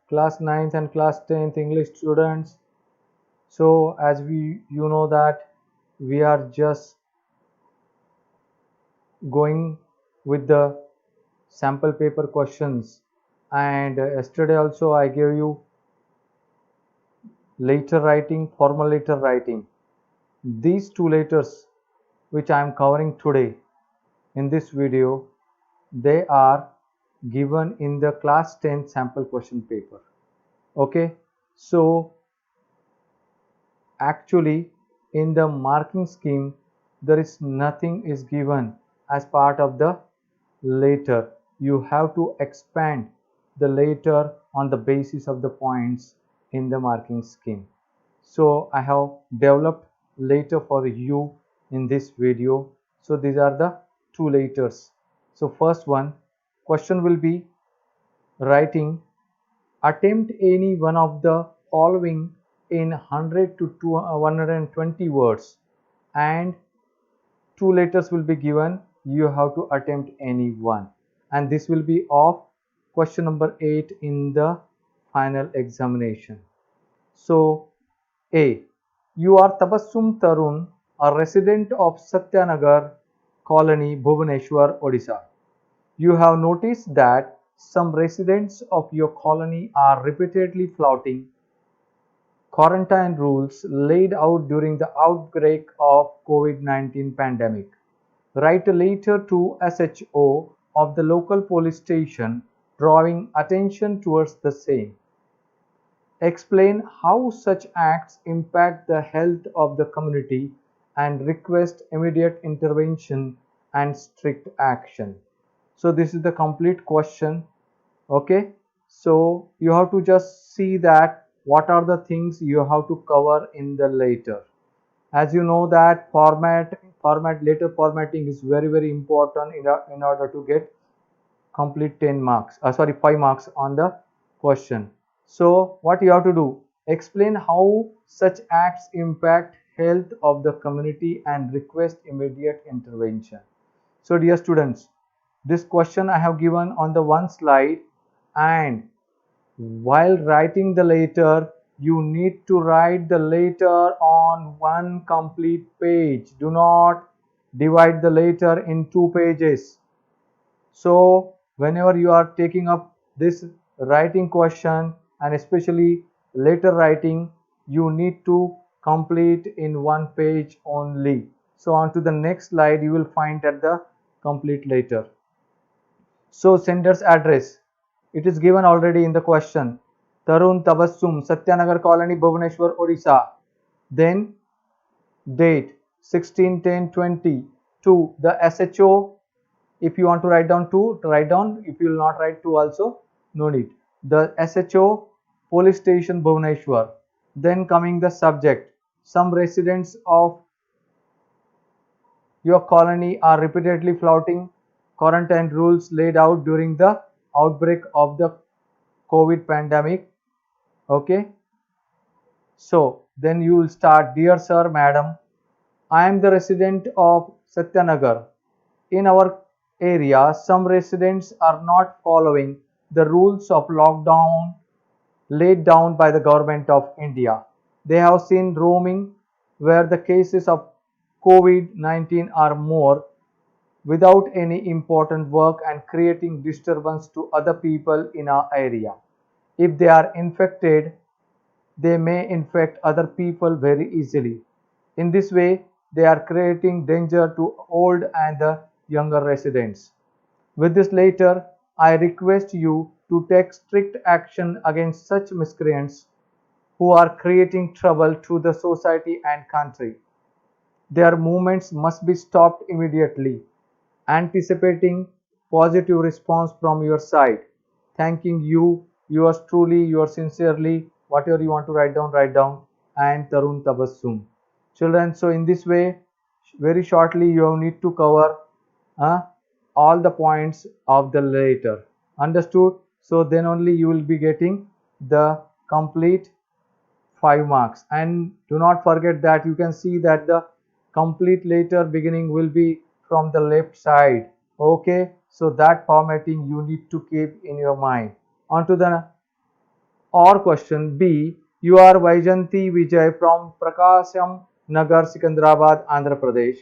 class 9th and class 10th English students. So as you know that we are just going with the sample paper questions, and yesterday also I gave you letter writing, formal letter writing. These two letters which I am covering today in this video, they are given in the class 10 sample question paper. Okay, so actually in the marking scheme there is nothing is given as part of the letter. You have to expand the letter on the basis of the points in the marking scheme. So I have developed letter for you in this video. So these are the two letters. So first one, question will be writing, attempt any one of the following in 100 to 120 words, and two letters will be given. You have to attempt any one, and this will be of question number 8 in the final examination. So A. You are Tabassum Tarun, a resident of Satyanagar colony, Bhubaneswar, Odisha. You have noticed that some residents of your colony are repeatedly flouting quarantine rules laid out during the outbreak of COVID-19 pandemic. Write a letter to SHO of the local police station drawing attention towards the same. Explain how such acts impact the health of the community and request immediate intervention and strict action. So this is the complete question. Okay, so you have to just see that what are the things you have to cover in the letter. As you know that letter formatting is very important in order to get complete 10 marks, 5 marks on the question. So what you have to do, explain how such acts impact health of the community and request immediate intervention. So dear students, this question I have given on the one slide, and while writing the letter you need to write the letter on one complete page. Do not divide the letter in two pages. So whenever you are taking up this writing question, and especially letter writing, you need to complete in one page only. So on to the next slide you will find that the complete letter. So sender's address, it is given already in the question. Tarun Tabassum, Satyanagar Colony, Bhubaneswar, Odisha. Then date 16/10/20 to the SHO. If you want to write down 2, write down. If you will not write 2 also, no need. The SHO, police station, Bhubaneswar. Then coming the subject, some residents of your colony are repeatedly flouting quarantine rules laid out during the outbreak of the COVID pandemic. Okay, so then you will start, dear sir, madam, I am the resident of Satyanagar. In our area, some residents are not following the rules of lockdown laid down by the government of India. They have seen roaming where the cases of COVID-19 are more without any important work and creating disturbance to other people in our area. If they are infected, they may infect other people very easily. In this way, they are creating danger to old and the younger residents. With this letter, I request you to take strict action against such miscreants who are creating trouble to the society and country. Their movements must be stopped immediately. Anticipating positive response from your side. Thanking you, yours truly, yours sincerely, whatever you want to write down, and Tarun Tabassum. Children, so in this way, very shortly you need to cover uh, all the points of the letter. Understood? So then only you will be getting the complete 5 marks. And do not forget that you can see that the complete letter beginning will be from the left side. Okay, so that formatting you need to keep in your mind. On to the Or question B, you are Vaijanti Vijay from Prakasham Nagar, Sikandrabad, Andhra Pradesh.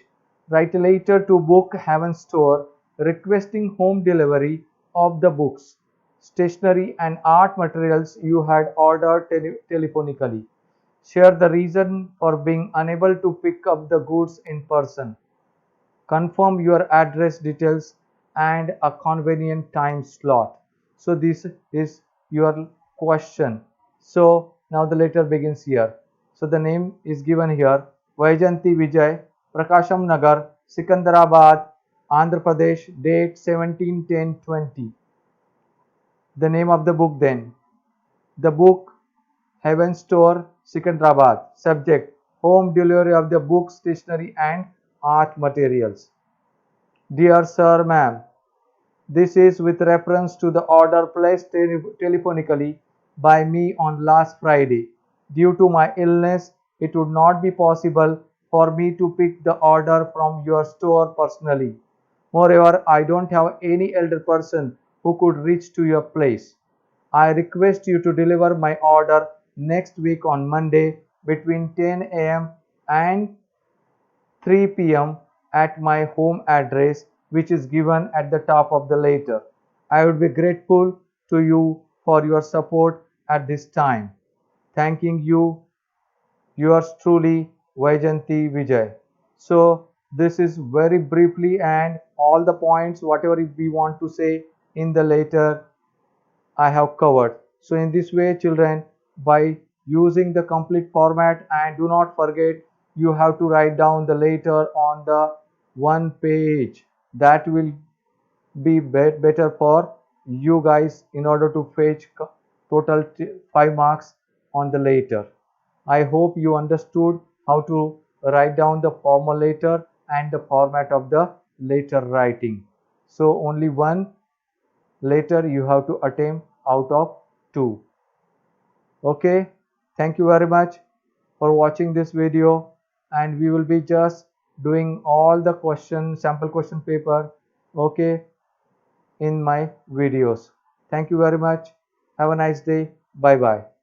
Write a letter to Book Heaven Store requesting home delivery of the books, stationery and art materials you had ordered telephonically. Share the reason for being unable to pick up the goods in person. Confirm your address details and a convenient time slot. So this is your question. So now the letter begins here. So the name is given here, Vaijanti Vijay, Prakasham Nagar, Sikandrabad, Andhra Pradesh, date 17/10/20. The name of the book then. The book Heaven Store, Sikandrabad. Subject, home delivery of the book, stationery and art materials. Dear Sir, Ma'am, this is with reference to the order placed telephonically by me on last Friday. Due to my illness, it would not be possible for me to pick the order from your store personally. Moreover, I don't have any elder person who could reach to your place. I request you to deliver my order next week on Monday between 10 a.m. and 3 p.m. at my home address, which is given at the top of the letter. I would be grateful to you for your support at this time. Thanking you, yours truly, Vaijanti Vijay. So, this is very briefly and all the points, whatever we want to say in the letter, I have covered. So in this way, children, by using the complete format, and do not forget, you have to write down the letter on the one page. That will be better for you guys in order to fetch total 5 marks on the letter. I hope you understood how to write down the formal letter and the format of the letter writing. So only one letter you have to attempt out of 2. Okay, thank you very much for watching this video, and we will be just doing all the sample question paper, okay, in my videos. Thank you very much. Have a nice day. Bye bye.